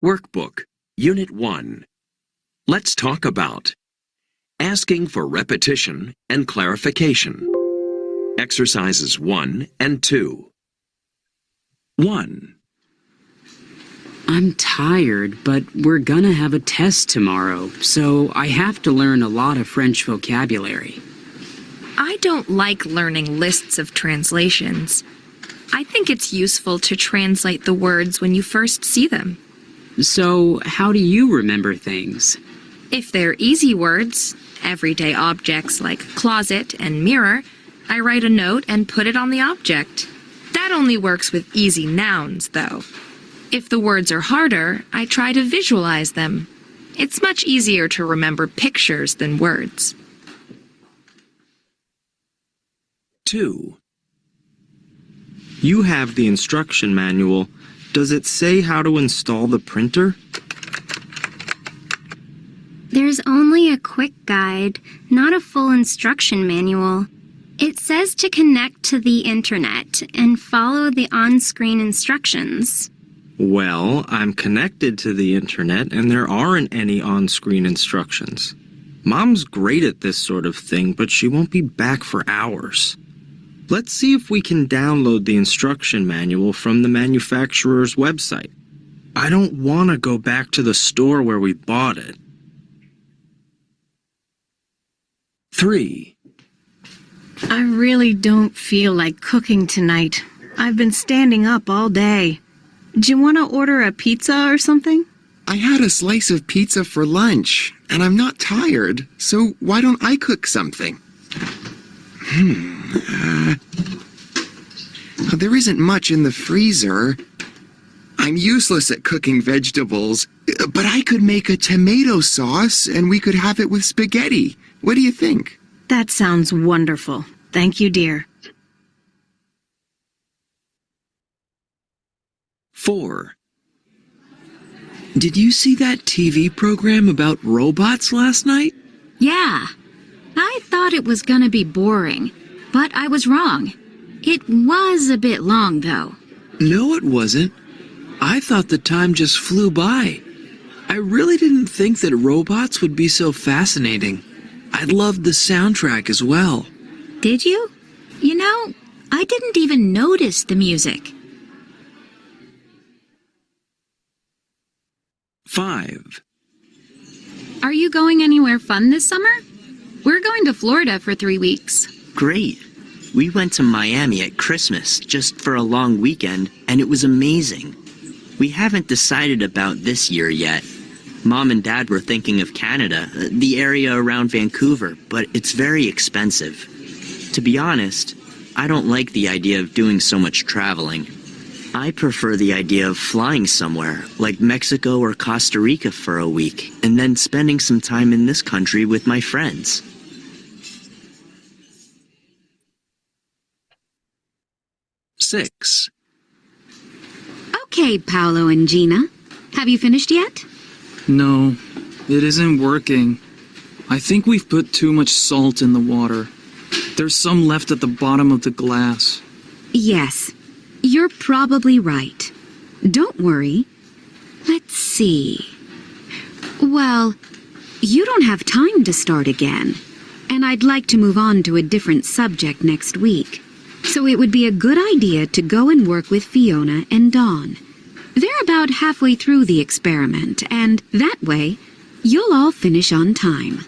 Workbook, Unit 1. Let's talk about asking for repetition and clarification. Exercises 1 and 2. 1. I'm tired, but we're gonna have a test tomorrow, so I have to learn a lot of French vocabulary. I don't like learning lists of translations. I think it's useful to translate the words when you first see them. So, how do you remember things? If they're easy words, everyday objects like closet and mirror, I write a note and put it on the object. That only works with easy nouns, though. If the words are harder, I try to visualize them. It's much easier to remember pictures than words. 2. You have the instruction manual. Does it say how to install the printer? There's only a quick guide, not a full instruction manual. It says to connect to the internet and follow the on-screen instructions. Well, I'm connected to the internet and there aren't any on-screen instructions. Mom's great at this sort of thing, but she won't be back for hours. Let's see if we can download the instruction manual from the manufacturer's website. I don't want to go back to the store where we bought it. 3. I really don't feel like cooking tonight. I've been standing up all day. Do you want to order a pizza or something? I had a slice of pizza for lunch, and I'm not tired, so why don't I cook something? There isn't much in the freezer. I'm useless at cooking vegetables, but I could make a tomato sauce and we could have it with spaghetti. What do you think? That sounds wonderful. Thank you, dear. 4. Did you see that TV program about robots last night? Yeah. I thought it was gonna be boring, but I was wrong. It was a bit long, though. No, it wasn't. I thought the time just flew by. I really didn't think that robots would be so fascinating. I loved the soundtrack as well. Did you? You know, I didn't even notice the music. 5. Are you going anywhere fun this summer? We're going to Florida for 3 weeks. Great. We went to Miami at Christmas just for a long weekend, and it was amazing. We haven't decided about this year yet. Mom and Dad were thinking of Canada, the area around Vancouver, but it's very expensive. To be honest, I don't like the idea of doing so much traveling. I prefer the idea of flying somewhere, like Mexico or Costa Rica for a week, and then spending some time in this country with my friends. 6. Okay, Paolo and Gina. Have you finished yet? No, it isn't working. I think we've put too much salt in the water. There's some left at the bottom of the glass. Yes, you're probably right. Don't worry. Let's see. Well, you don't have time to start again, and I'd like to move on to a different subject next week. So it would be a good idea to go and work with Fiona and Dawn. They're about halfway through the experiment, and that way, you'll all finish on time.